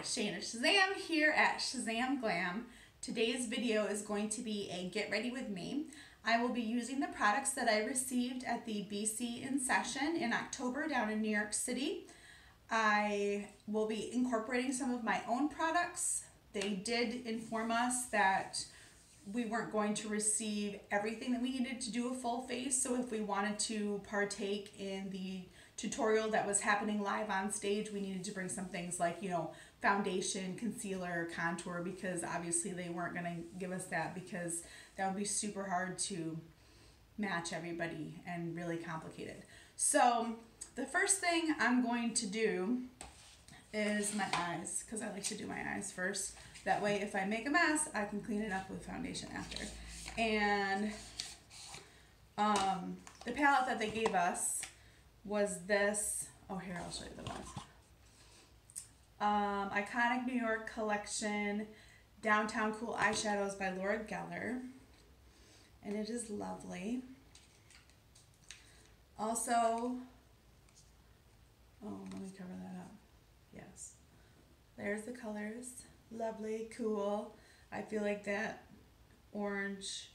Shayna Shazam here at Shazam Glam. Today's video is going to be a get ready with me. I will be using the products that I received at the BC in session in October down in New York City. I will be incorporating some of my own products. They did inform us that we weren't going to receive everything that we needed to do a full face, so if we wanted to partake in the tutorial that was happening live on stage, we needed to bring some things like, you know, foundation, concealer, contour, because obviously they weren't going to give us that because that would be super hard to match everybody and really complicated. So the first thing I'm going to do is my eyes, because I like to do my eyes first. That way if I make a mess, I can clean it up with foundation after. And the palette that they gave us was this. Oh, here, I'll show you the ones. Iconic New York Collection Downtown Cool Eyeshadows by Laura Geller. And it is lovely. Also, oh, let me cover that up. Yes. There's the colors. Lovely, cool. I feel like that orange,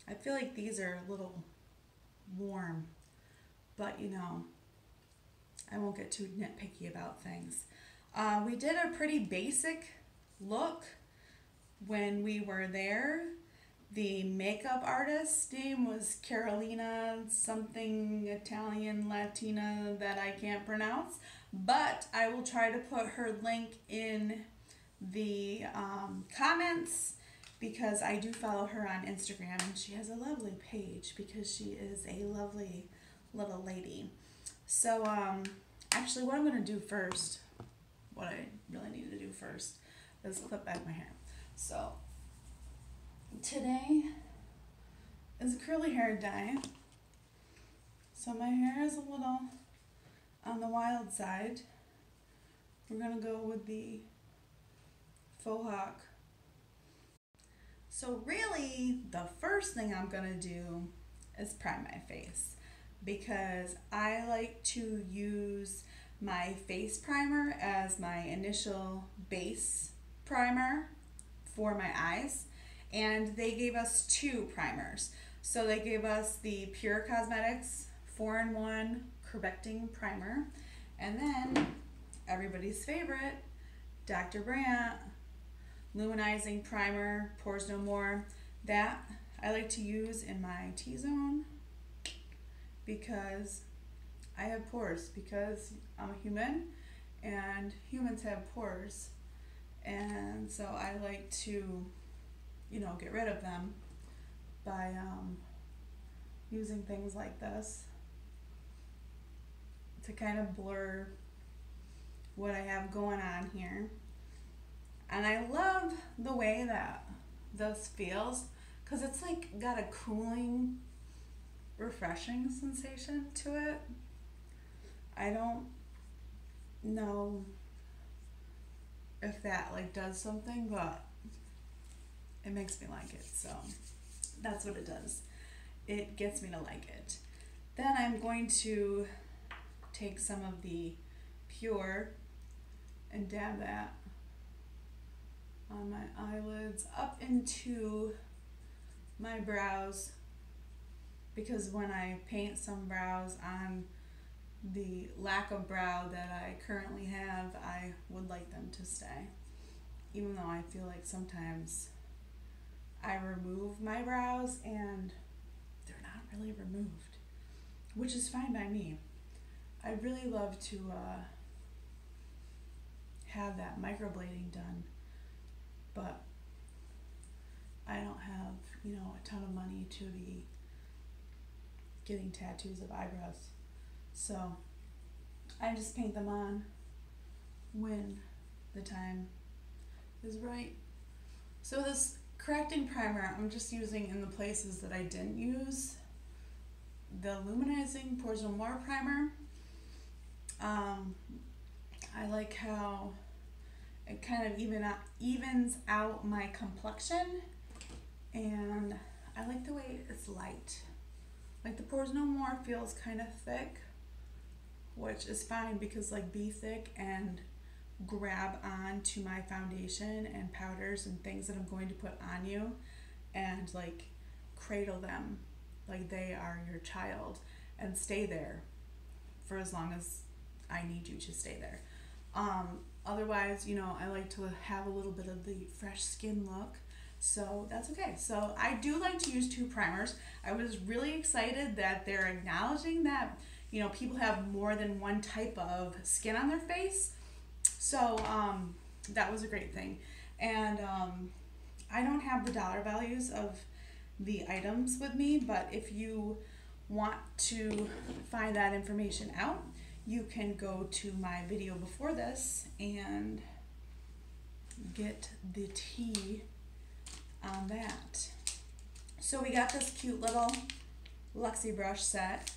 I feel like these are a little warm, but you know, I won't get too nitpicky about things. We did a pretty basic look when we were there. The makeup artist's name was Carolina, something Italian, Latina that I can't pronounce, but I will try to put her link in the comments because I do follow her on Instagram and she has a lovely page because she is a lovely little lady. So actually what I'm going to do first, what I really need to do first is clip back my hair. So today is a curly hair day, so my hair is a little on the wild side. We're going to go with the faux hawk. So really the first thing I'm going to do is prime my face because I like to use my face primer as my initial base primer for my eyes, and they gave us two primers. So they gave us the Pure Cosmetics 4-in-1 Correcting Primer, and then everybody's favorite, Dr. Brandt Luminizing Primer, Pores No More. That I like to use in my T-zone because I have pores, because I'm a human and humans have pores, and so I like to, you know, get rid of them by using things like this to kind of blur what I have going on here. And I love the way that this feels because it's like got a cooling, refreshing sensation to it. I don't know if that like does something, but it makes me like it, so that's what it does. It gets me to like it. Then I'm going to take some of the Pure and dab that on my eyelids up into my brows, because when I paint some brows on the lack of brow that I currently have, I would like them to stay, even though I feel like sometimes I remove my brows and they're not really removed, which is fine by me. I really love to have that microblading done, but I don't have, you know, a ton of money to be getting tattoos of eyebrows. So I just paint them on when the time is right. So this correcting primer I'm just using in the places that I didn't use the Luminizing Pores No More primer. I like how it kind of evens out my complexion, and I like the way it's light. Like the Pores No More feels kind of thick, which is fine because like Be Thick and grab on to my foundation and powders and things that I'm going to put on you and like cradle them like they are your child and stay there for as long as I need you to stay there. Otherwise, you know, I like to have a little bit of the fresh skin look, so that's okay. So I do like to use 2 primers. I was really excited that they're acknowledging that, you know, people have more than one type of skin on their face. So that was a great thing. And I don't have the dollar values of the items with me, but if you want to find that information out, you can go to my video before this and get the tea on that. So we got this cute little Luxie brush set.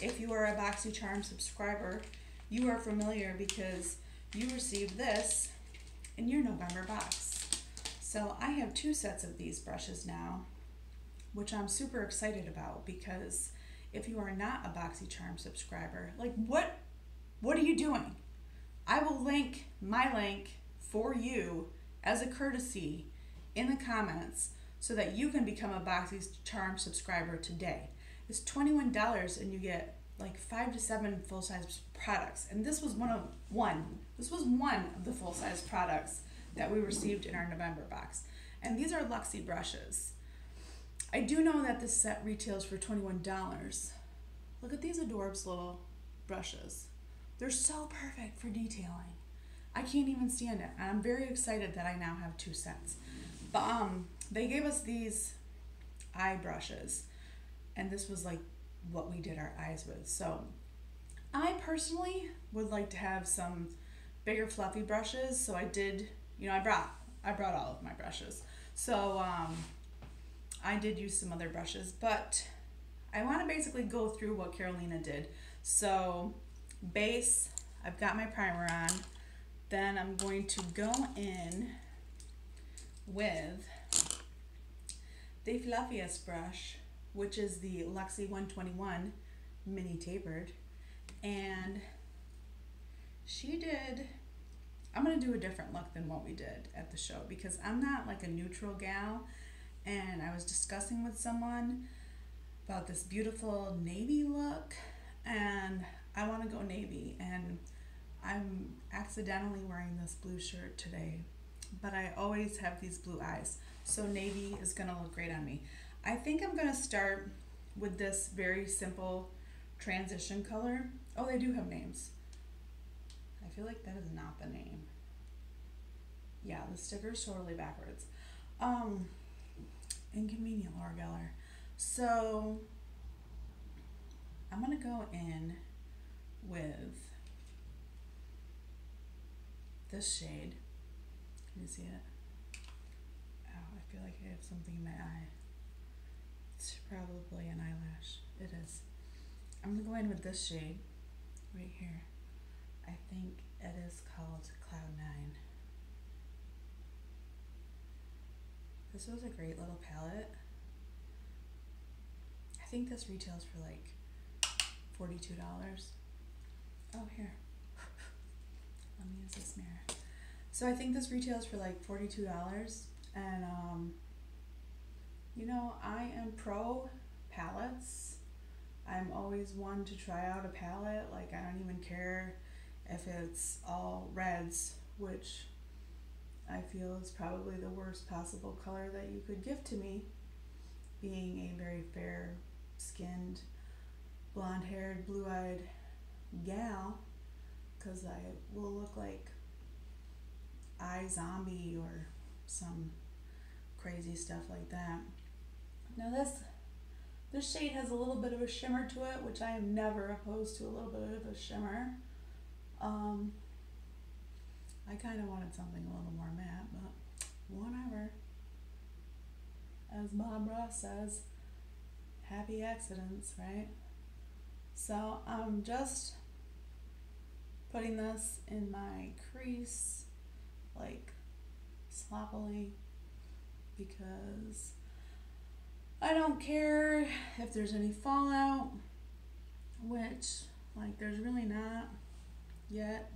If you are a BoxyCharm subscriber, you are familiar because you received this in your November box. So I have 2 sets of these brushes now, which I'm super excited about, because if you are not a BoxyCharm subscriber, like what are you doing? I will link my link for you as a courtesy in the comments so that you can become a BoxyCharm subscriber today. It's $21 and you get like 5 to 7 full-size products. And this was one of the full-size products that we received in our November box. And these are Luxie brushes. I do know that this set retails for $21. Look at these adorbs little brushes. They're so perfect for detailing. I can't even stand it. And I'm very excited that I now have 2 sets. But they gave us these eye brushes, and this was like what we did our eyes with. So I personally would like to have some bigger fluffy brushes. So I did, you know, I brought all of my brushes. So I did use some other brushes, but I want to basically go through what Carolina did. So base, I've got my primer on. Then I'm going to go in with the fluffiest brush, which is the Luxie 121 mini tapered. And she did, I'm going to do a different look than what we did at the show, because I'm not like a neutral gal. And I was discussing with someone about this beautiful navy look, and I want to go navy, and I'm accidentally wearing this blue shirt today, but I always have these blue eyes, so navy is going to look great on me. I think I'm going to start with this very simple transition color. Oh, they do have names. I feel like that is not the name. Yeah, the sticker's totally backwards. Inconvenient, Laura Geller. So I'm gonna go in with this shade. Can you see it? Oh, I feel like I have something in my eye. It's probably an eyelash. It is. I'm gonna go in with this shade right here. I think it is called Cloud 9. This was a great little palette. I think this retails for like $42. Oh, here. Let me use this mirror. So I think this retails for like $42. And, you know, I am pro palettes. I'm always one to try out a palette. Like, I don't even care if it's all reds, which I feel is probably the worst possible color that you could give to me, being a very fair skinned, blonde haired, blue eyed gal, because I will look like iZombie or some crazy stuff like that. Now this shade has a little bit of a shimmer to it, which I am never opposed to a little bit of a shimmer. I kind of wanted something a little more matte, but whatever. As Bob Ross says, happy accidents, right? So I'm just putting this in my crease, like sloppily, because I don't care if there's any fallout, which, like, there's really not yet.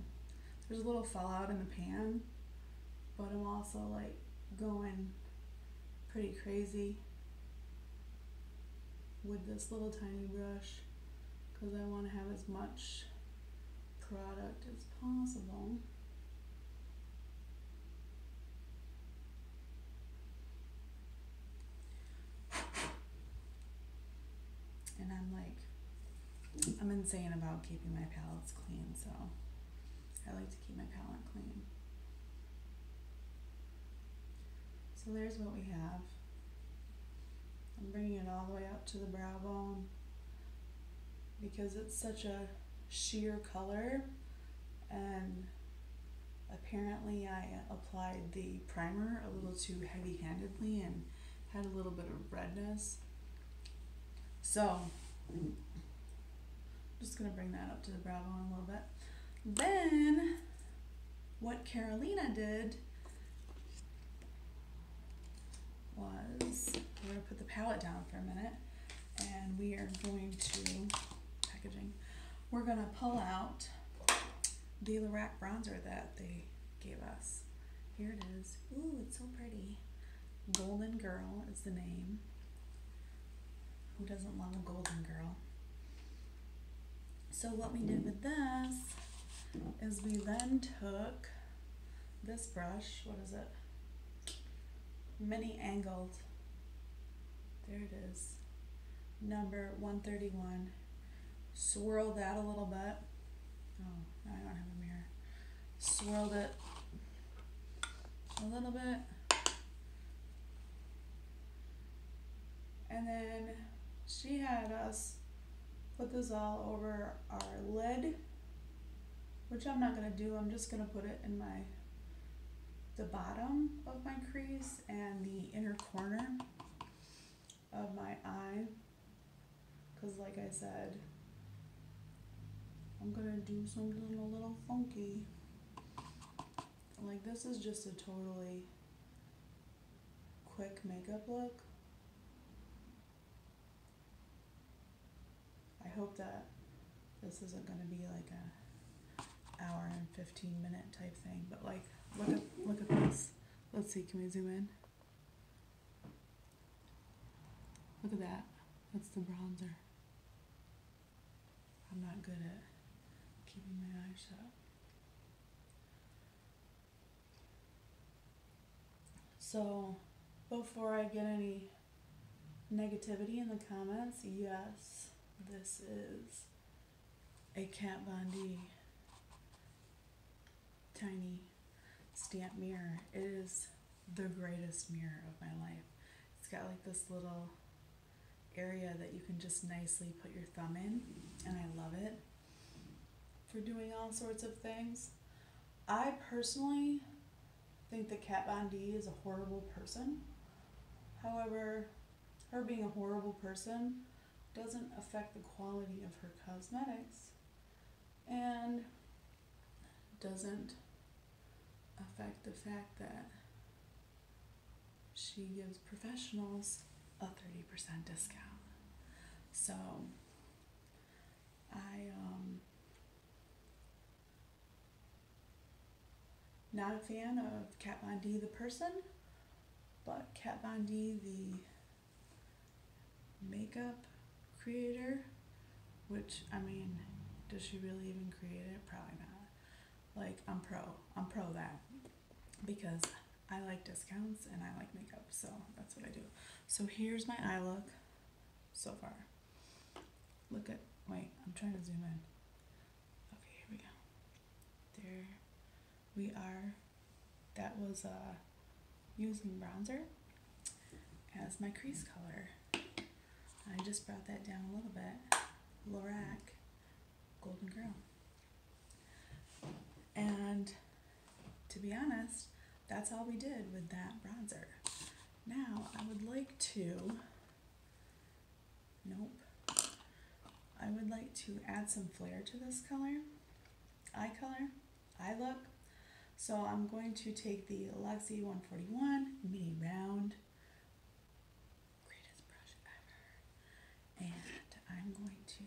there's a little fallout in the pan, but I'm also like going pretty crazy with this little tiny brush because I want to have as much product as possible. And I'm insane about keeping my palettes clean, so I like to keep my palette clean. So there's what we have. I'm bringing it all the way up to the brow bone because it's such a sheer color, and apparently I applied the primer a little too heavy-handedly and had a little bit of redness. So I'm just gonna bring that up to the brow bone a little bit. Then what Carolina did was, we're gonna put the palette down for a minute and we are going to, packaging, we're gonna pull out the lorac bronzer that they gave us. Here it is. Ooh, it's so pretty. Golden Girl is the name. Who doesn't love a golden girl? So what we did with this is we then took this brush, what is it? Mini angled. There it is. Number 131. Swirl that a little bit. Oh, now I don't have a mirror. Swirled it a little bit. And then she had us put this all over our lid, which I'm not gonna do. I'm just gonna put it in the bottom of my crease and the inner corner of my eye, because like I said, I'm gonna do something a little funky. Like, this is just a totally quick makeup look. I hope that this isn't gonna be like a hour and 15-minute type thing, but like, look at this. Let's see, can we zoom in? Look at that. That's the bronzer. I'm not good at keeping my eyes shut. So, before I get any negativity in the comments, yes, this is a Kat Von D tiny stamp mirror. It is the greatest mirror of my life. It's got like this little area that you can just nicely put your thumb in, and I love it for doing all sorts of things. I personally think that Kat Von D is a horrible person. However, her being a horrible person doesn't affect the quality of her cosmetics and doesn't affect the fact that she gives professionals a 30% discount. So not a fan of Kat Von D the person, but Kat Von D the makeup creator, which, I mean, does she really even create it? Probably not. Like, I'm pro that, because I like discounts and I like makeup, so that's what I do. So here's my eye look so far. Look at, wait, I'm trying to zoom in. Okay, here we go. There we are. That was using bronzer as my crease color. I just brought that down a little bit. Lorac, Golden Girl. And to be honest, that's all we did with that bronzer. Now I would like to, I would like to add some flair to this eye look. So I'm going to take the Luxie 141 mini round, greatest brush ever, and I'm going to,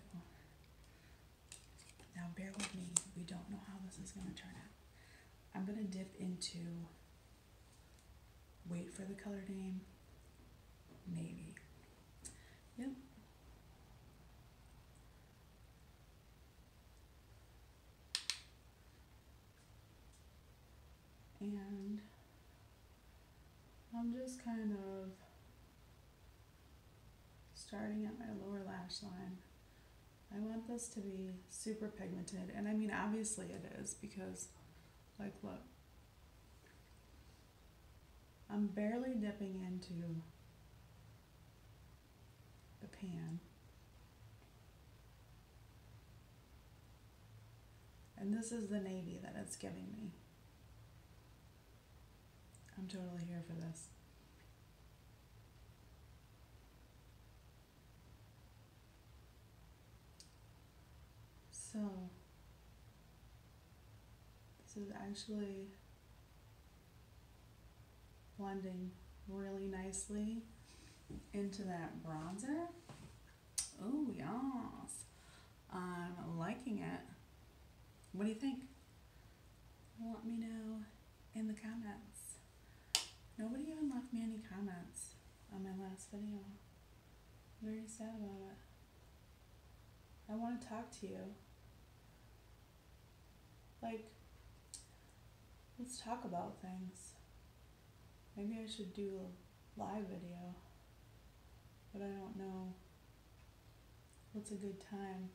now bear with me, we don't know how this is going to turn out. I'm gonna dip into, wait for the color name, navy. Yep. And I'm just kind of starting at my lower lash line. I want this to be super pigmented, and I mean obviously it is, because like look, I'm barely dipping into the pan, and this is the navy that it's giving me. I'm totally here for this. So this is actually blending really nicely into that bronzer. Oh yes, I'm liking it. What do you think? Let me know in the comments. Nobody even left me any comments on my last video. I'm very sad about it. I want to talk to you. Like, let's talk about things. Maybe I should do a live video, but I don't know what's a good time.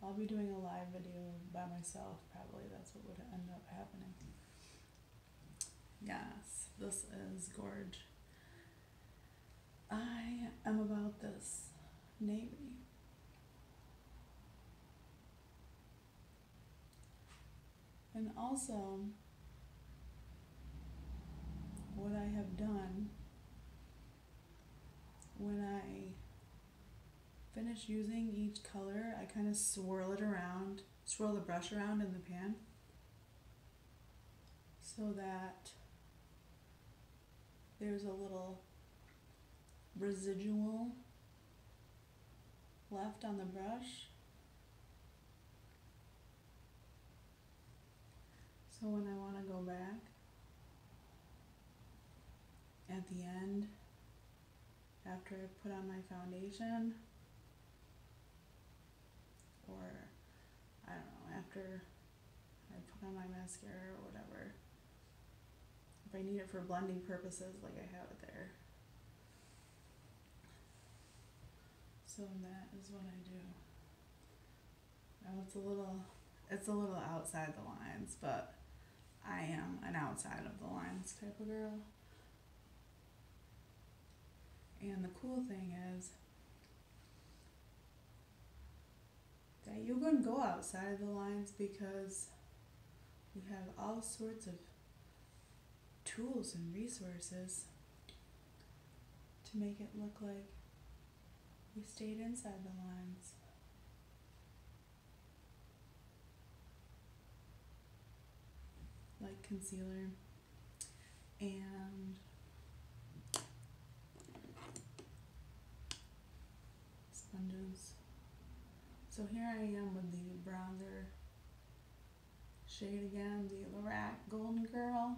I'll be doing a live video by myself, probably. That's what would end up happening. Yes, this is gorge. I am about this navy. And also, what I have done when I finish using each color, I kind of swirl it around, swirl the brush around in the pan so that there's a little residual left on the brush. So when I want to go back at the end, after I put on my foundation, or I don't know, after I put on my mascara or whatever, if I need it for blending purposes, like I have it there. So that is what I do. Now it's a little outside the lines, but I am an outside of the lines type of girl. And the cool thing is that you can go outside of the lines because we have all sorts of tools and resources to make it look like we stayed inside the lines. Like concealer and sponges. So here I am with the bronzer shade again, the Lorac Golden Girl,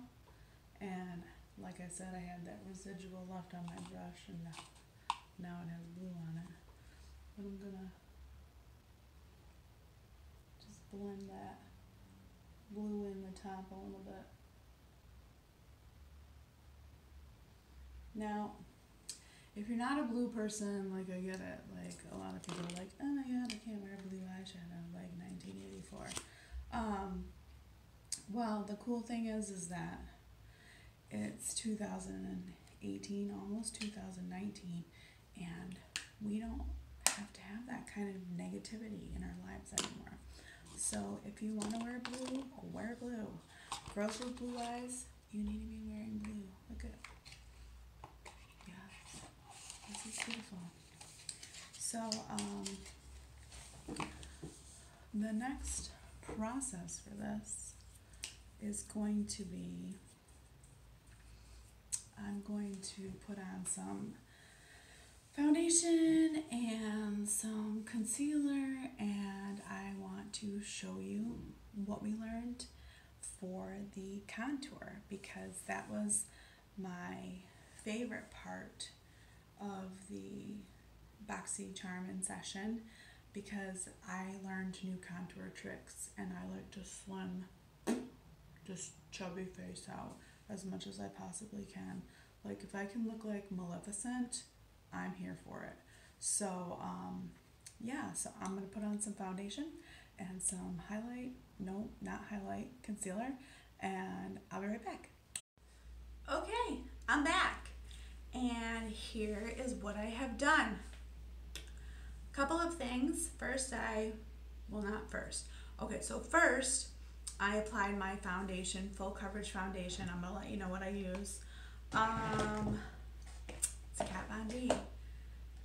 and like I said, I had that residual left on my brush, and now it has blue on it. But I'm gonna just blend that blue in the top a little bit. Now, if you're not a blue person, like I get it, like a lot of people are like, oh my god, I can't wear blue eyeshadow, like 1984. Well, the cool thing is that it's 2018, almost 2019, and we don't have to have that kind of negativity in our lives anymore. So if you want to wear blue, wear blue. Girls with blue eyes, you need to be wearing blue. Look at it. Yeah, this is beautiful. So the next process for this is going to be, I'm going to put on some foundation and some concealer, and I want to show you what we learned for the contour, because that was my favorite part of the BoxyCharm session, because I learned new contour tricks and I like to slim this chubby face out as much as I possibly can. Like, if I can look like Maleficent, I'm here for it. So yeah, so I'm gonna put on some foundation and some concealer, and I'll be right back. Okay, I'm back, and here is what I have done. Couple of things. First, first I applied my foundation, full coverage foundation. I'm gonna let you know what I use. It's a Kat Von D,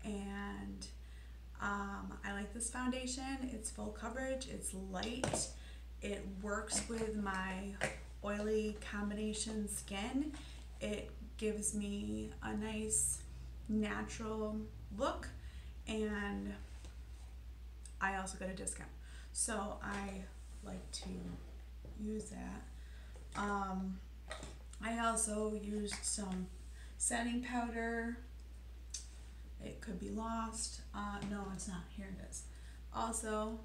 and I like this foundation. It's full coverage, it's light, it works with my oily combination skin. It gives me a nice natural look, and I also got a discount, so I like to use that. I also used some setting powder. It could be lost. No, it's not. Here it is. Also,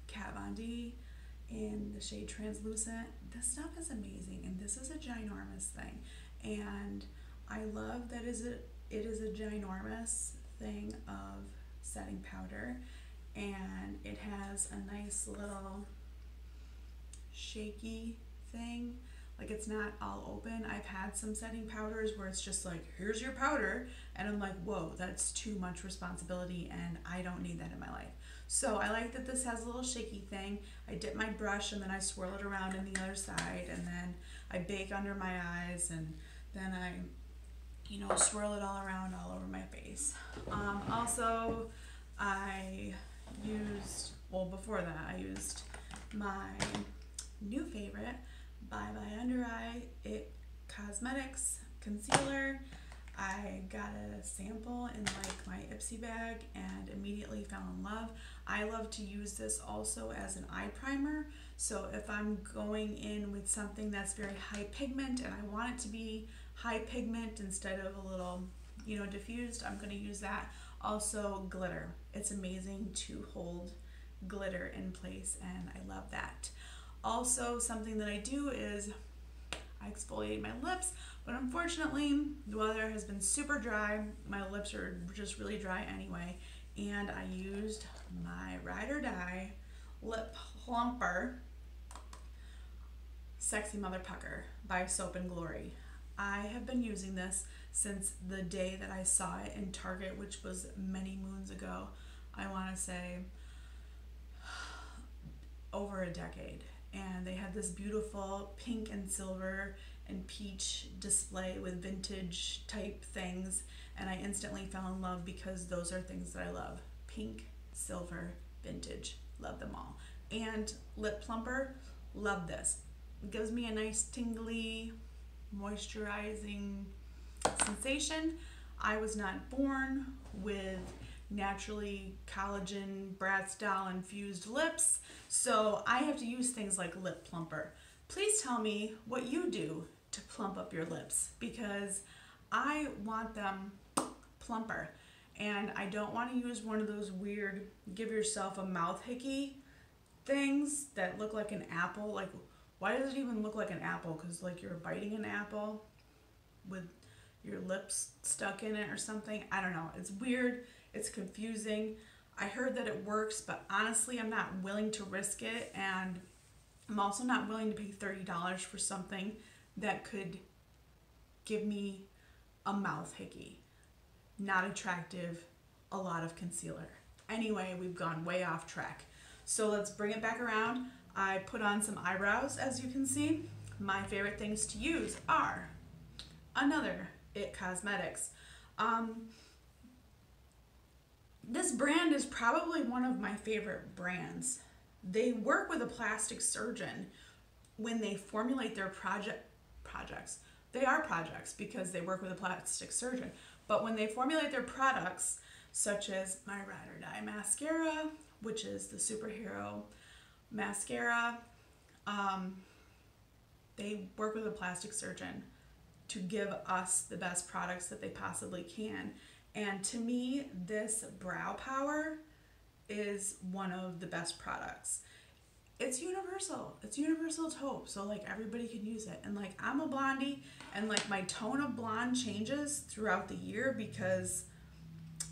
Kat Von D in the shade Translucent. This stuff is amazing, and this is a ginormous thing. And I love that it is a ginormous thing of setting powder, and it has a nice little shaky thing. Like, it's not all open. I've had some setting powders where it's just like, here's your powder, and I'm like, whoa, that's too much responsibility, and I don't need that in my life. So I like that this has a little shaky thing. I dip my brush and then I swirl it around in the other side, and then I bake under my eyes, and then I, swirl it all around all over my face. Also, I used, before that, I used my new favorite, Bye Bye Under Eye It Cosmetics concealer. I got a sample in like my Ipsy bag and immediately fell in love. I love to use this also as an eye primer. So if I'm going in with something that's very high pigment and I want it to be high pigment instead of a little, diffused, I'm going to use that. Also, glitter. It's amazing to hold glitter in place, and I love that. Also, something that I do is I exfoliate my lips, but unfortunately the weather has been super dry. My lips are just really dry anyway, and I used my Ride or Die Lip Plumper Sexy Mother Pucker by Soap and Glory. I have been using this since the day that I saw it in Target, which was many moons ago. I want to say over a decade. And they had this beautiful pink and silver and peach display with vintage type things, and I instantly fell in love because those are things that I love. Pink, silver, vintage, love them all. And Lip Plumper, love this. It gives me a nice tingly, moisturizing sensation. I was not born with naturally collagen Bratz doll infused lips, so I have to use things like Lip Plumper. Please tell me what you do to plump up your lips, because I want them plumper, and I don't want to use one of those weird give yourself a mouth hickey things that look like an apple. Like, why does it even look like an apple? Because like you're biting an apple with your lips stuck in it or something. I don't know. It's weird. It's confusing. I heard that it works, but honestly, I'm not willing to risk it, and I'm also not willing to pay $30 for something that could give me a mouth hickey. Not attractive, a lot of concealer. Anyway, we've gone way off track. So let's bring it back around. I put on some eyebrows, as you can see. My favorite things to use are another It Cosmetics. This brand is probably one of my favorite brands. They work with a plastic surgeon when they formulate their projects. They are projects because they work with a plastic surgeon. But when they formulate their products, such as my Ride or Die mascara, which is the superhero mascara. They work with a plastic surgeon to give us the best products that they possibly can. And to me, this brow power is one of the best products. It's universal. It's universal taupe, so like everybody can use it. And like I'm a blondie, and like my tone of blonde changes throughout the year because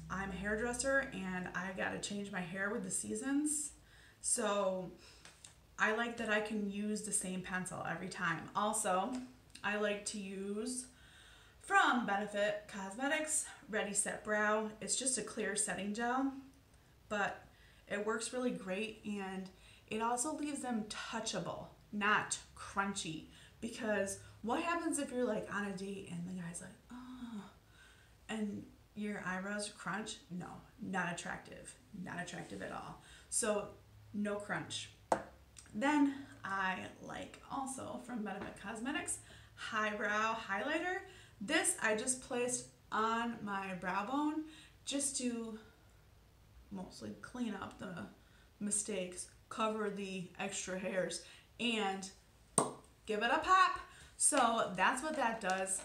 I'm a hairdresser and I gotta change my hair with the seasons. So I like that I can use the same pencil every time. Also, I like to use from Benefit Cosmetics Ready Set Brow. It's just a clear setting gel, but it works really great, and it also leaves them touchable, not crunchy. Because what happens if you're like on a date and the guy's like, oh, and your eyebrows crunch? No, not attractive. Not attractive at all. So no crunch. Then I like also from Benefit Cosmetics Highbrow Highlighter. This I just placed on my brow bone just to mostly clean up the mistakes, cover the extra hairs, and give it a pop. So that's what that does.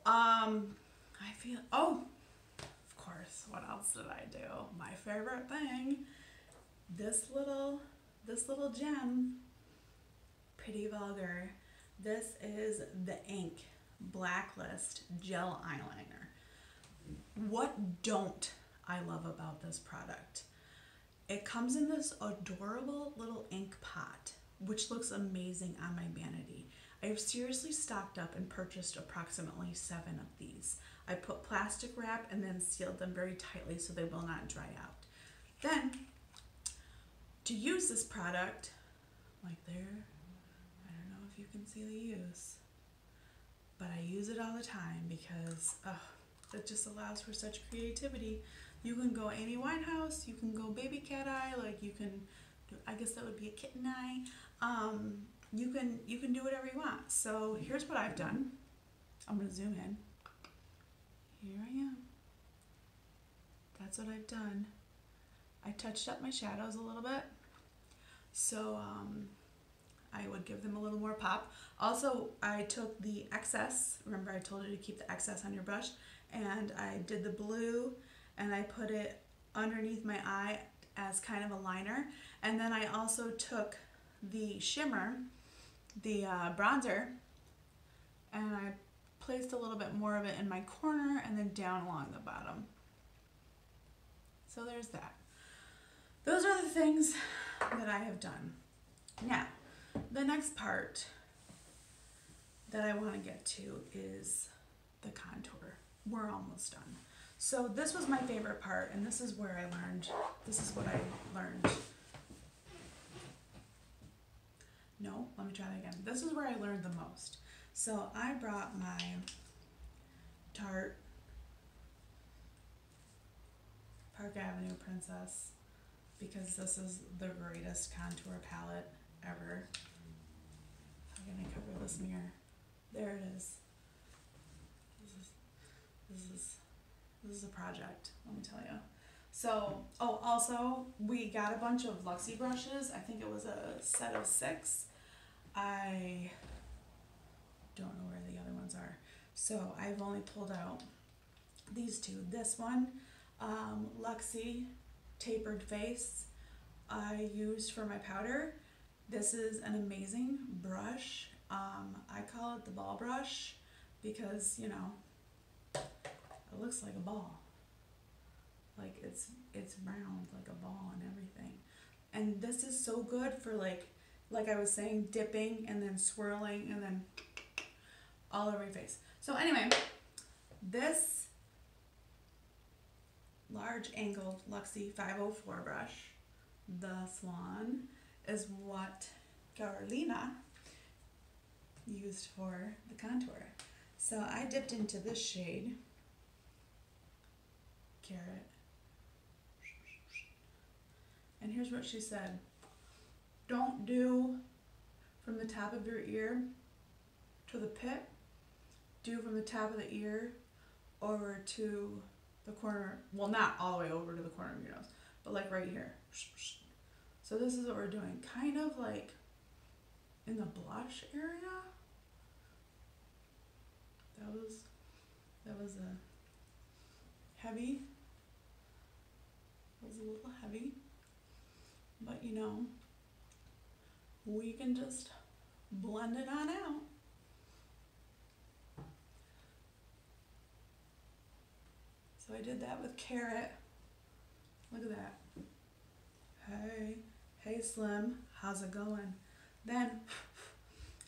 I feel, oh, of course, what else did I do? My favorite thing, this little gem, Pretty Vulgar. This is the Ink Blacklist Gel Eyeliner. What don't I love about this product? It comes in this adorable little ink pot, which looks amazing on my vanity. I've seriously stocked up and purchased approximately 7 of these. I put plastic wrap and then sealed them very tightly so they will not dry out. Then, to use this product, like there, I don't know if you can see the use, but I use it all the time because it just allows for such creativity. You can go Amy Winehouse, you can go baby cat eye, like you can do, I guess that would be a kitten eye. You can do whatever you want. So here's what I've done. I'm gonna zoom in. Here I am. That's what I've done. I touched up my shadows a little bit. So I would give them a little more pop. Also, I took the excess, remember I told you to keep the excess on your brush, and I did the blue and I put it underneath my eye as kind of a liner. And then I also took the shimmer, the bronzer, and I placed a little bit more of it in my corner and then down along the bottom. So there's that. Those are the things that I have done. Now, the next part that I want to get to is the contour. We're almost done. So this was my favorite part, and this is where I learned, this is what I learned. No, let me try that again. This is where I learned the most. So I brought my Tarte Park Avenue Princess because this is the greatest contour palette ever. How can I cover this mirror? There it is. This is a project, let me tell you. So, oh, also, we got a bunch of luxie brushes. I think it was a set of 6. I don't know where the other ones are. So I've only pulled out these 2. This one, Luxie Tapered Face, I used for my powder. This is an amazing brush. I call it the ball brush because, you know, it looks like a ball. Like it's round like a ball and everything. And this is so good for like I was saying, dipping and then swirling and then all over your face. So anyway, this large angled Luxie 504 brush, the Swan, is what Carolina used for the contour. So I dipped into this shade, Carrot. And here's what she said. Don't do from the top of your ear to the pit. Do from the top of the ear over to the corner, well, not all the way over to the corner of your nose, but like right here. So this is what we're doing, kind of like in the blush area. That was a heavy. It was a little heavy, but you know, we can just blend it on out. So I did that with Carrot. Look at that. Hey Slim, how's it going? Then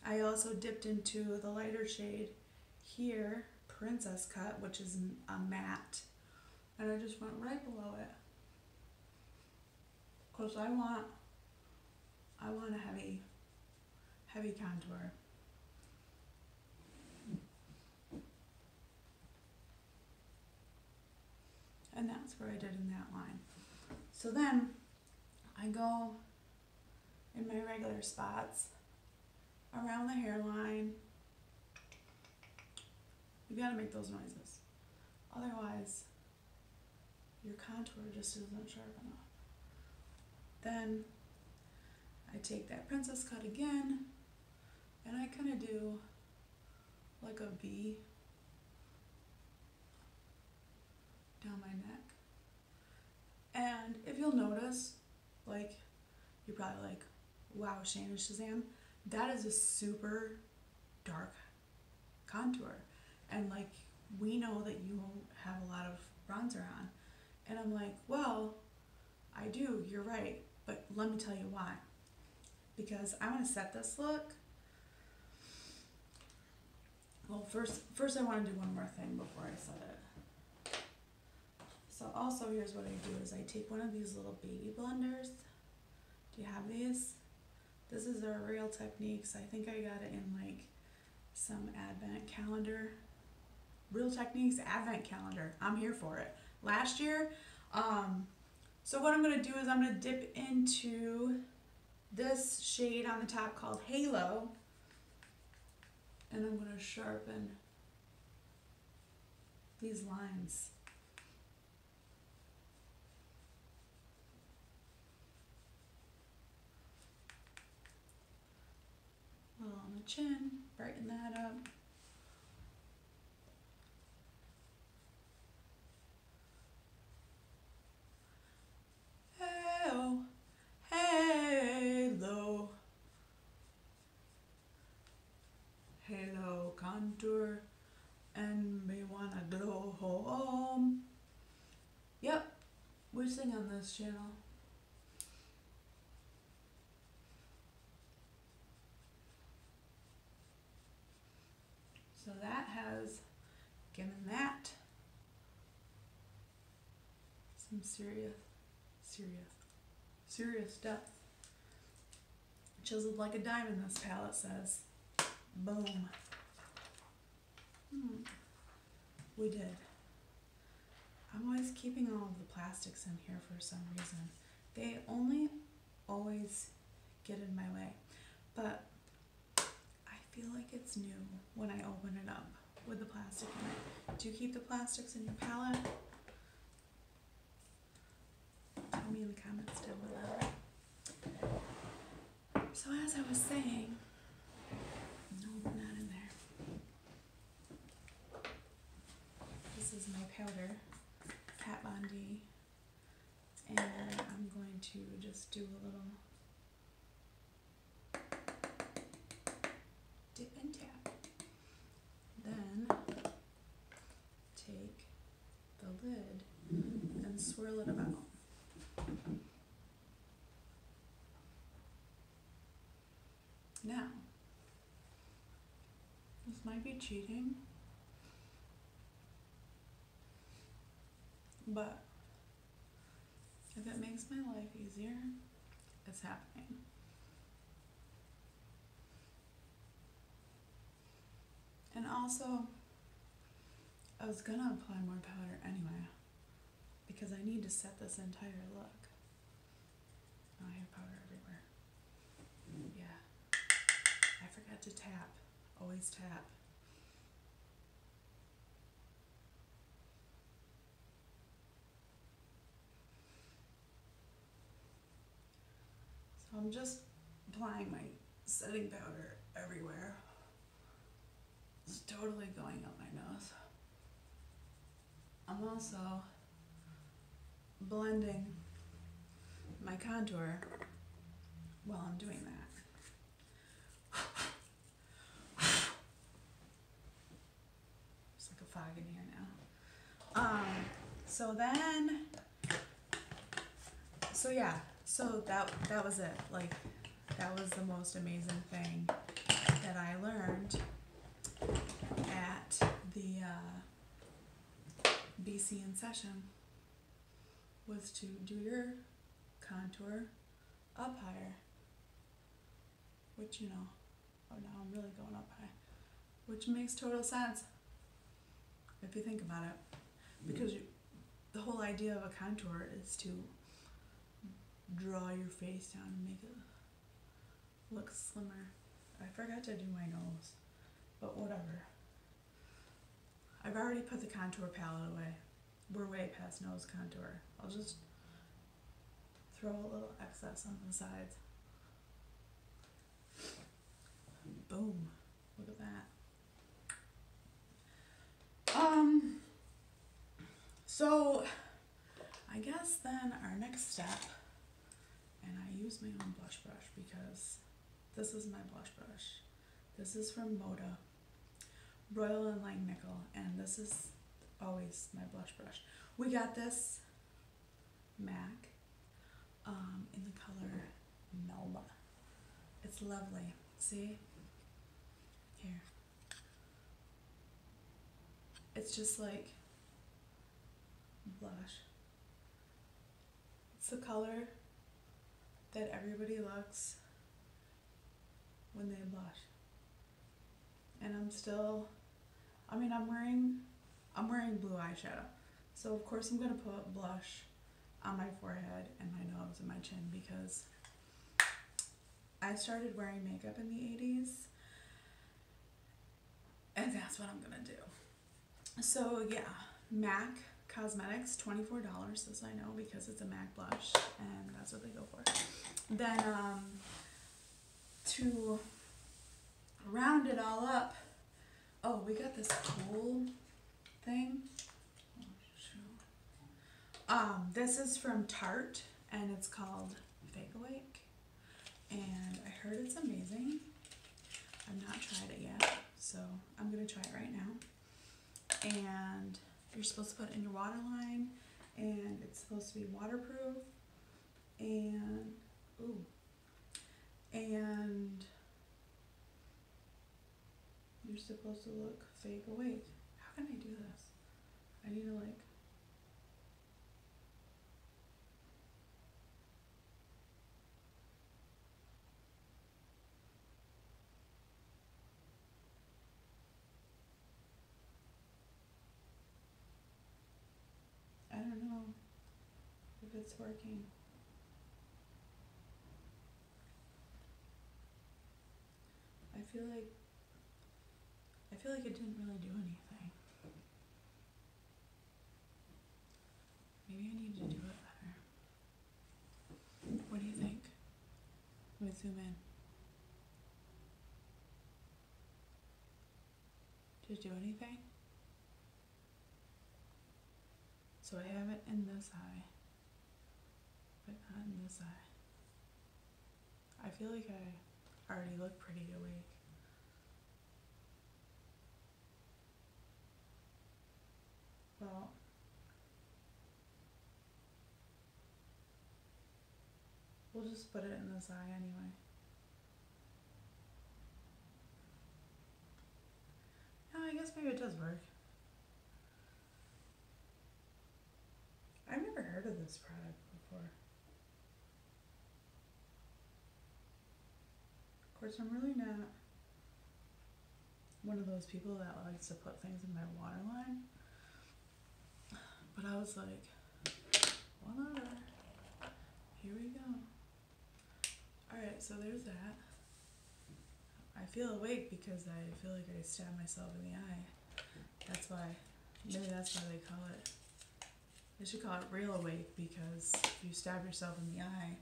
I also dipped into the lighter shade here, Princess Cut, which is a matte, and I just went right below it. Because I want a heavy contour. And that's where I did in that line. So then I go in my regular spots around the hairline. You gotta make those noises. Otherwise, your contour just isn't sharp enough. Then I take that Princess Cut again, and I kind of do like a V down my neck. And if you'll notice, like, you're probably like, wow, Shayna Shazam, that is a super dark contour. And like, we know that you have a lot of bronzer on. And I'm like, well, I do, you're right. But let me tell you why. Because I want to set this look. Well, first I want to do one more thing before I set it. So also, here's what I do is I take one of these little baby blenders. Do you have these? This is a Real Techniques. I think I got it in like some advent calendar. Real Techniques advent calendar. I'm here for it. Last year, so what I'm going to do is I'm going to dip into this shade on the top called Halo, and I'm going to sharpen these lines. A little on the chin, brighten that up. Halo contour, and we wanna go home. Yep, we sing on this channel. So that has given that some serious depth. Chiseled like a diamond, this palette says. Boom. We did. I'm always keeping all of the plastics in here for some reason. They only always get in my way. But I feel like it's new when I open it up with the plastic in it. Do you keep the plastics in your palette? Tell me in the comments down below. So as I was saying, no, not in there. This is my powder, katvond, and I'm going to just do a little dip and tap. Then take the lid and swirl it about. Now, this might be cheating, but if it makes my life easier, it's happening. And also, I was gonna apply more powder anyway, because I need to set this entire look. Oh, I have powder everywhere. Yeah. I forgot to tap. Always tap. I'm just applying my setting powder everywhere. It's totally going up my nose. I'm also blending my contour while I'm doing that. There's like a fog in here now. So that was it. Like, that was the most amazing thing that I learned at the BC in session, was to do your contour up higher, which, you know, oh, now I'm really going up high, which makes total sense if you think about it, because the whole idea of a contour is to draw your face down and make it look slimmer. I forgot to do my nose, but whatever. I've already put the contour palette away. We're way past nose contour. I'll just throw a little excess on the sides. Boom. Look at that. So I guess then our next step, and I use my own blush brush because this is my blush brush. This is from Moda, Royal and Langnickel, and this is always my blush brush. We got this MAC in the color Melba. It's lovely. See? Here. It's just like blush. It's the color that everybody looks when they blush. And I'm wearing blue eyeshadow. So of course I'm gonna put blush on my forehead and my nose and my chin, because I started wearing makeup in the 80s, and that's what I'm gonna do. So yeah, MAC Cosmetics, $24, as I know, because it's a MAC blush, and that's what they go for. Then to round it all up, oh, we got this cool thing. This is from Tarte, and it's called Fake Awake, and I heard it's amazing. I've not tried it yet, so I'm gonna try it right now. And you're supposed to put it in your waterline, and it's supposed to be waterproof, and and you're supposed to look fake awake. How can I do this? I need to like, I don't know if it's working. I feel like it didn't really do anything. Maybe I need to do it better. What do you think? Let me zoom in. Did it do anything? So I have it in this eye, but not in this eye. I feel like I already look pretty awake. Well, we'll just put it in this eye anyway. No, I guess maybe it does work. I've never heard of this product before. Of course, I'm really not one of those people that likes to put things in my waterline. But I was like, whatever. Here we go. Alright, so there's that. I feel awake because I feel like I stabbed myself in the eye. That's why, maybe that's why they call it. They should call it real awake, because if you stab yourself in the eye,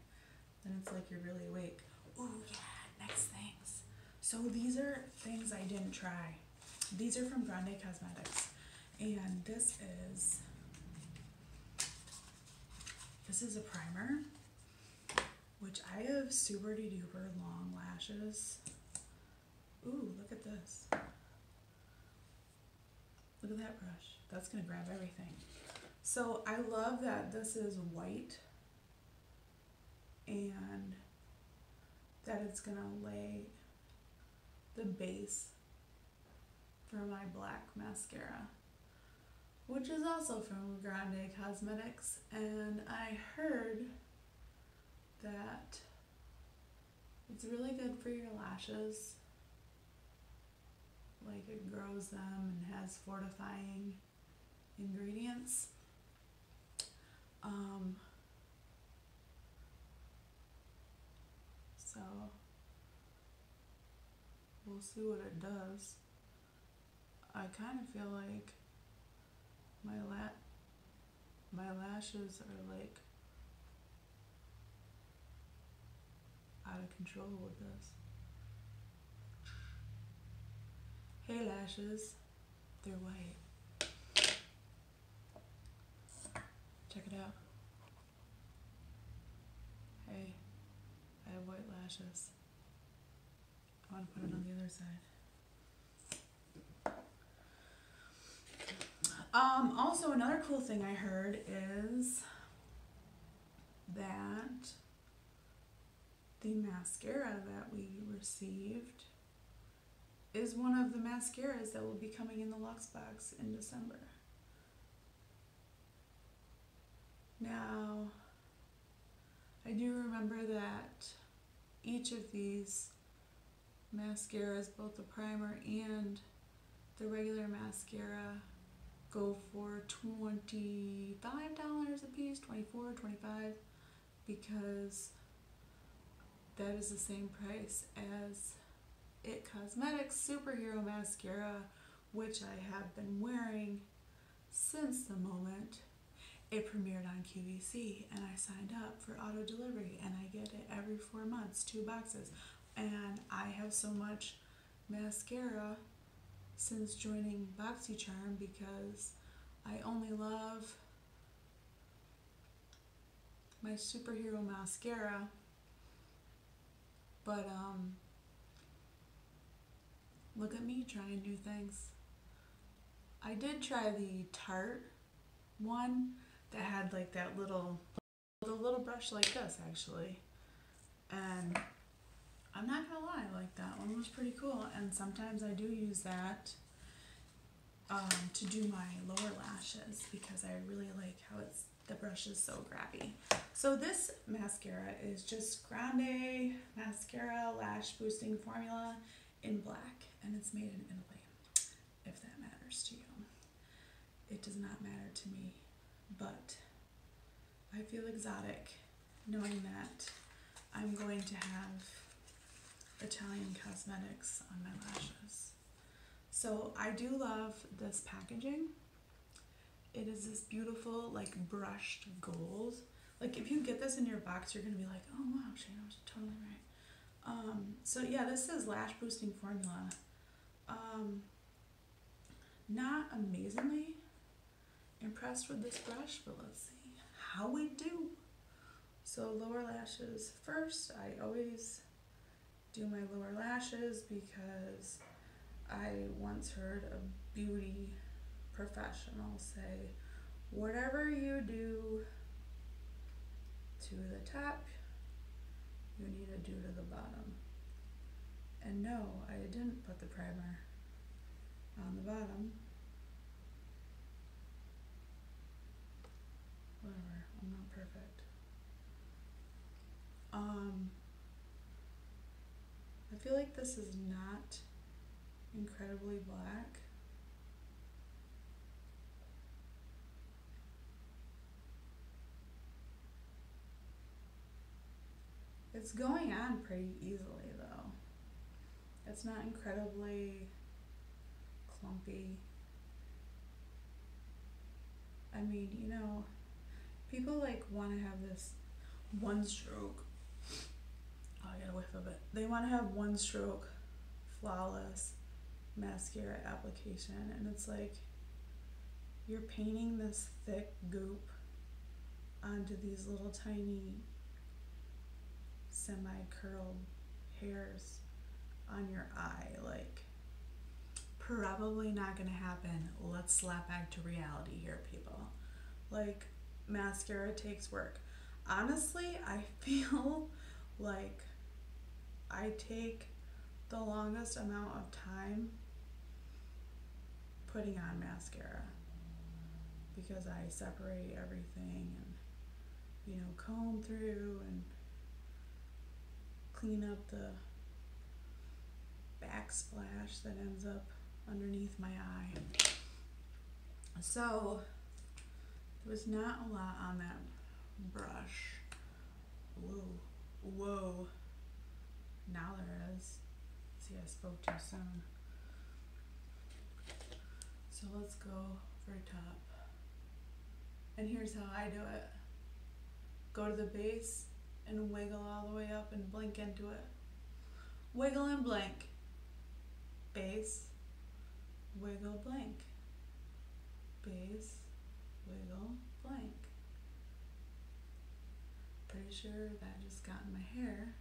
and it's like you're really awake. Ooh, yeah, next things. So these are things I didn't try. These are from Grande Cosmetics, and this is a primer, which I have super duper long lashes. Ooh, look at this. Look at that brush. That's gonna grab everything. So I love that this is white and that it's gonna lay the base for my black mascara, which is also from Grande Cosmetics, and I heard that it's really good for your lashes. Like, it grows them and has fortifying ingredients. So we'll see what it does. I kind of feel like my lashes are like out of control with this. Hey lashes, they're white. Check it out. Hey, I have white lashes. I want to put it on the other side. Also, another cool thing I heard is that the mascara that we received is one of the mascaras that will be coming in the Luxe box in December. Now, I do remember that each of these mascaras, both the primer and the regular mascara, go for $25 a piece, $24, $25, because that is the same price as It Cosmetics Superhero Mascara, which I have been wearing since the moment it premiered on QVC, and I signed up for auto delivery, and I get it every 4 months, 2 boxes, and I have so much mascara since joining BoxyCharm because I only love my superhero mascara, but look at me trying new things. I did try the Tarte one that had like that little brush like this actually, and I'm not gonna lie, like that one was pretty cool, and sometimes I do use that to do my lower lashes because I really like how the brush is so grabby. So this mascara is just Grande Mascara Lash Boosting Formula in black, and it's made in Italy, if that matters to you. It does not matter to me, but I feel exotic knowing that I'm going to have Italian cosmetics on my lashes. So I do love this packaging. It is this beautiful, like, brushed gold. Like, if you get this in your box, you're gonna be like, oh wow, Shana was totally right. So yeah, this says Lash Boosting Formula. Not amazingly impressed with this brush, but let's see how we do. So lower lashes first. I always do my lower lashes because I once heard a beauty professional say, whatever you do to the top, you need to do to the bottom. And no, I didn't put the primer on the bottom. Whatever, I'm not perfect. I feel like this is not incredibly black. It's going on pretty easily though. It's not incredibly clumpy. I mean, you know, people like want to have this one stroke get a whiff of it. They want to have one stroke, flawless mascara application, and it's like you're painting this thick goop onto these little tiny semi-curled hairs on your eye. Like, probably not gonna happen. Let's slap back to reality here, people. Like, mascara takes work. Honestly, I feel like I take the longest amount of time putting on mascara because I separate everything and, you know, comb through and clean up the backsplash that ends up underneath my eye. So there was not a lot on that brush. Whoa. Now there is. See, I spoke too soon. So let's go for a top. And here's how I do it. Go to the base and wiggle all the way up and blink into it. Wiggle and blink. Base, wiggle, blink. Base, wiggle, blink. Pretty sure that just got in my hair.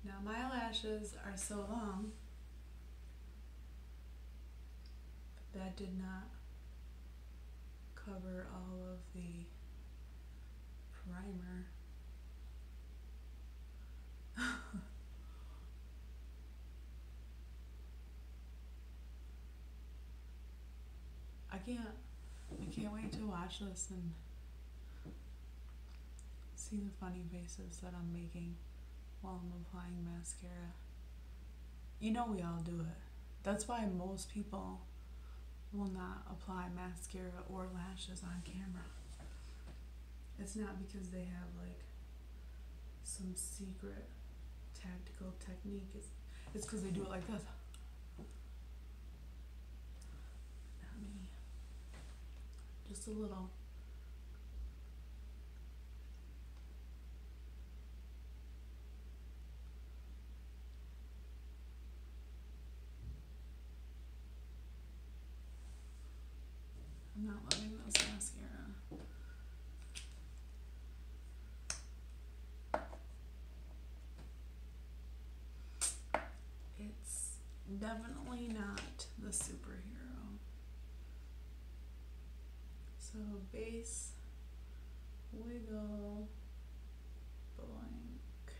Now my eyelashes are so long that did not cover all of the primer. I can't wait to watch this and see the funny faces that I'm making while I'm applying mascara. You know we all do it. That's why most people will not apply mascara or lashes on camera. It's not because they have like some secret tactical technique. It's because they do it like this. Not me. Just a little. I'm not loving this mascara. It's definitely not the superhero. So base, wiggle, blank.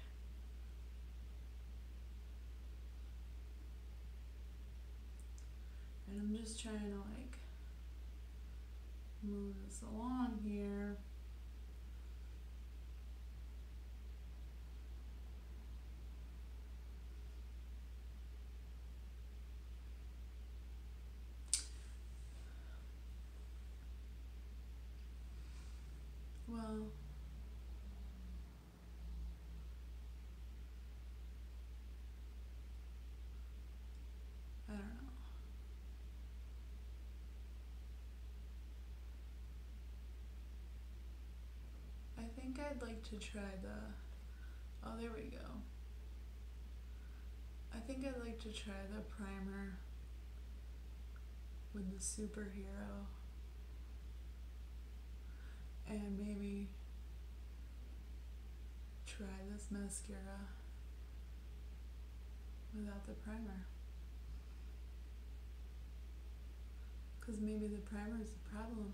And I'm just trying to like move this along here. Well, I don't know. I think I'd like to try oh, there we go. I think I'd like to try the primer with the superhero and maybe try this mascara without the primer. Because maybe the primer is the problem.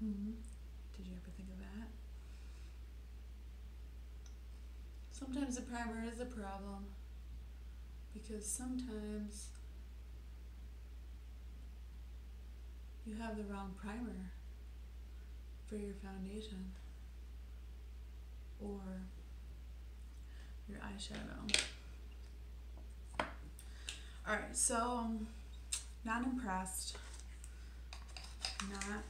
Did you ever think of that? Sometimes the primer is a problem because sometimes you have the wrong primer for your foundation or your eyeshadow. Alright, so not impressed. Not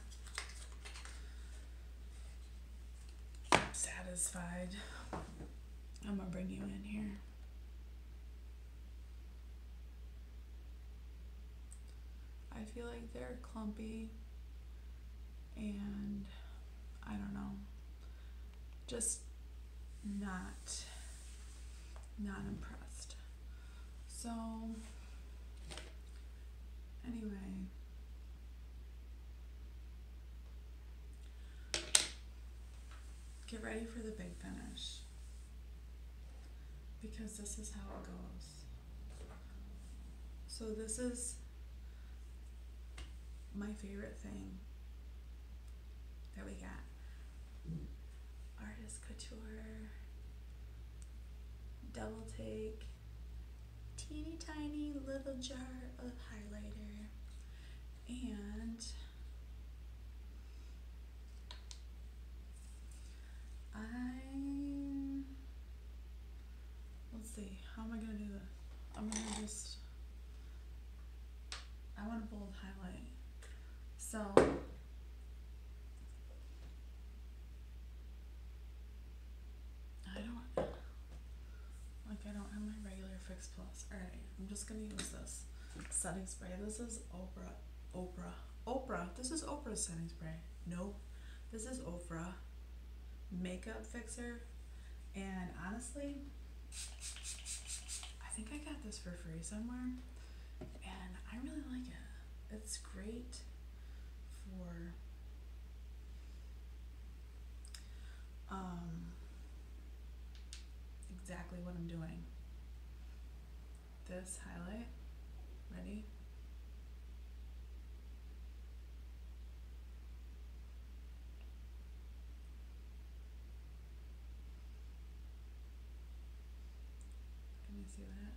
satisfied. I'm gonna bring you in here. I feel like they're clumpy and I don't know. just not impressed. So anyway, get ready for the big finish, because this is how it goes. So this is my favorite thing that we got. Artist Couture, double take, teeny tiny little jar of highlighter, and let's see, how am I gonna do this? I'm gonna just, I want a bold highlight. So I don't have my regular Fix Plus. Alright, I'm just gonna use this setting spray. This is Oprah. This is Oprah's setting spray. Nope. This is ofra makeup fixer. And honestly, I think I got this for free somewhere. And I really like it. It's great for exactly what I'm doing. This highlight, ready? Can you see that?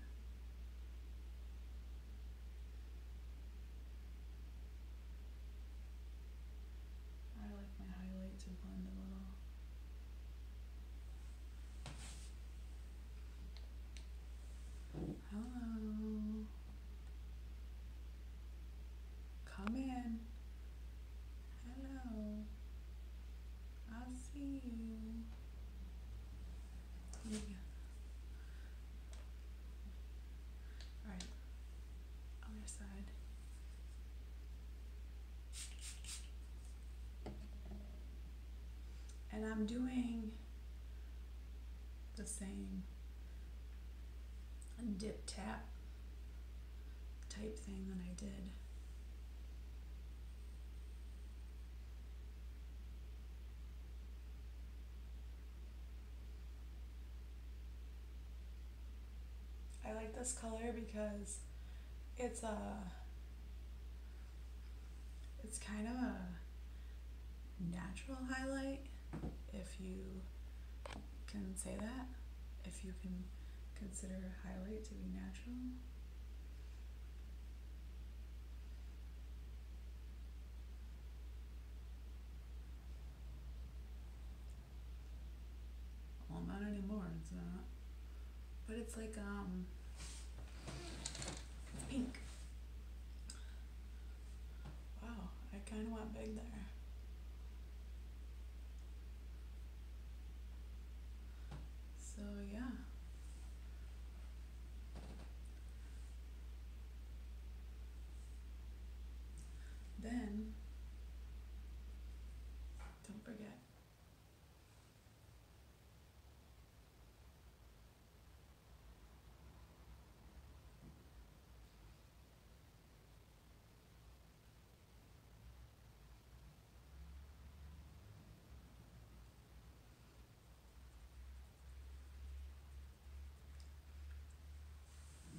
I like my highlight to blend a little. Hello. Come in. Hello. I'll see you. Here we go. Alright. Other side. And I'm doing the same dip tap type thing that I did. I like this color because it's kind of a natural highlight, if you can say that, if you can consider a highlight to be natural. Well, not anymore, it's not. But it's like, it's pink. Wow, I kind of went big there. So yeah. Then, don't forget,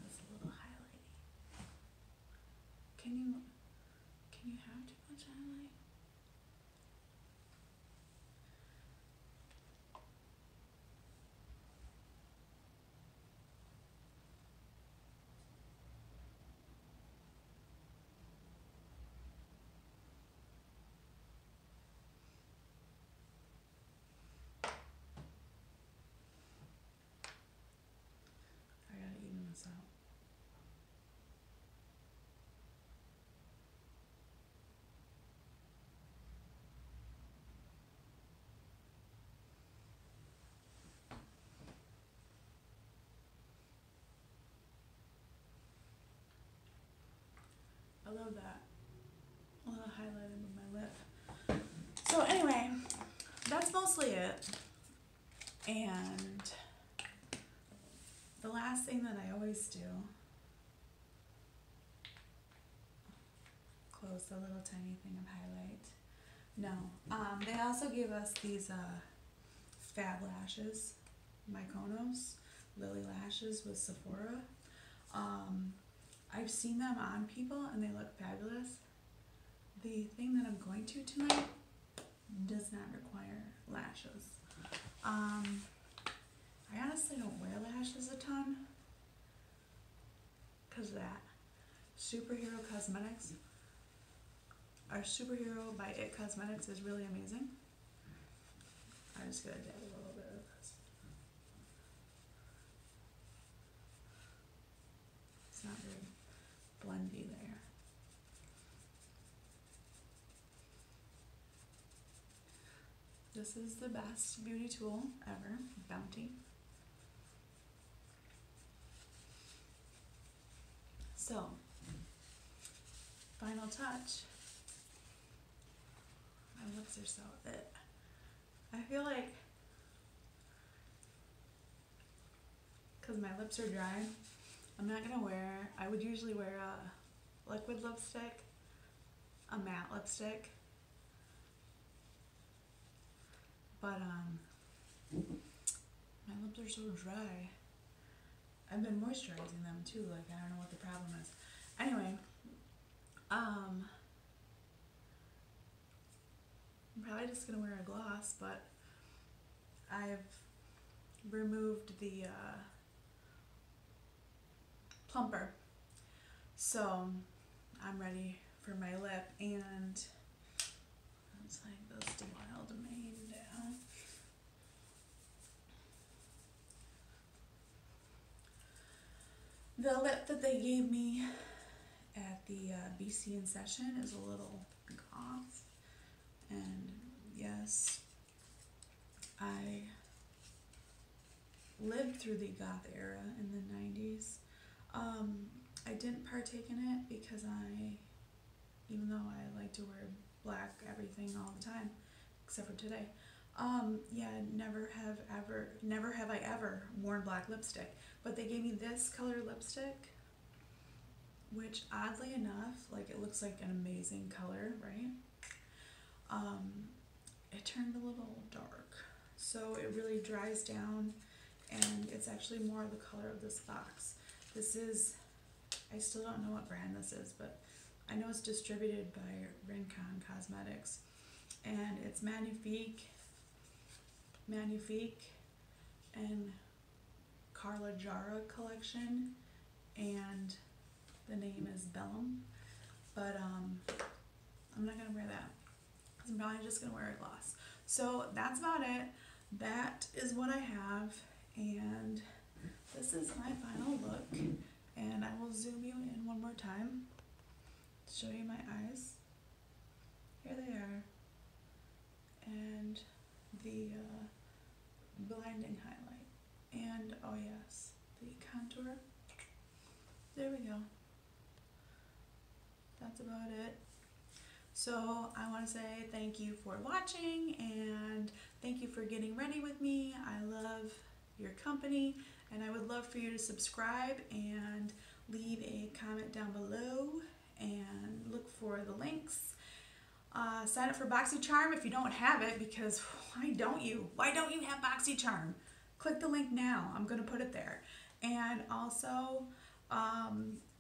that's a little highlighting. Can you have too much highlight? I gotta even this out. I love that. A little highlighting with my lip. So anyway, that's mostly it. And the last thing that I always do, close the little tiny thing of highlight. No, they also gave us these Fab lashes, Mykonos, Lilly lashes with Sephora. I've seen them on people and they look fabulous. The thing that I'm going to tonight does not require lashes. I honestly don't wear lashes a ton because of that. Superhero Cosmetics. Our Superhero by It Cosmetics is really amazing. I'm just going to dab a little bit of this. It's not very blendy there. This is the best beauty tool ever, Bounty. So, final touch. My lips are so it. I feel like, because my lips are dry, I'm not going to wear, I would usually wear a liquid lipstick, a matte lipstick, but my lips are so dry. I've been moisturizing them too, like I don't know what the problem is. Anyway, I'm probably just gonna wear a gloss, but I've removed the plumper, so I'm ready for my lip. And it's like this wild mane down. The lip that they gave me at the BC in session is a little goth, and yes, I lived through the goth era in the 90s. I didn't partake in it because even though I like to wear black everything all the time, except for today, yeah, never have I ever worn black lipstick. But they gave me this color lipstick, which oddly enough, like it looks like an amazing color, right? It turned a little dark, so it really dries down, and it's actually more the color of this box. This is, I still don't know what brand this is, but I know it's distributed by Rincon Cosmetics, and it's Magnifique and Carla Jara collection, and the name is Bellum, but I'm not gonna wear that because I'm probably just gonna wear a gloss. So that's about it. That is what I have, and this is my final look. And I will zoom you in one more time to show you my eyes. Here they are, and the blinding highlight, and oh yes, the contour. There we go. That's about it. So I want to say thank you for watching, and thank you for getting ready with me. I love your company, and I would love for you to subscribe and leave a comment down below and look for the links. Sign up for BoxyCharm if you don't have it, because why don't you? Why don't you have BoxyCharm? Click the link now. I'm going to put it there. And also,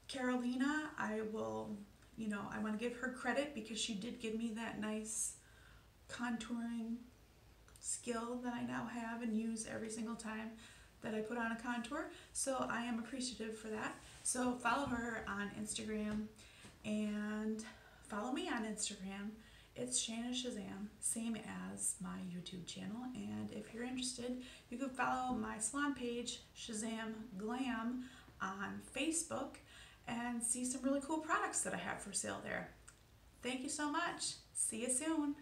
Carolina, I will, I want to give her credit because she did give me that nice contouring skill that I now have and use every single time that I put on a contour. So I am appreciative for that. So follow her on Instagram and follow me on Instagram. It's Shayna Shazam, same as my YouTube channel. And if you're interested, you can follow my salon page, Shazam Glam, on Facebook and see some really cool products that I have for sale there. Thank you so much. See you soon.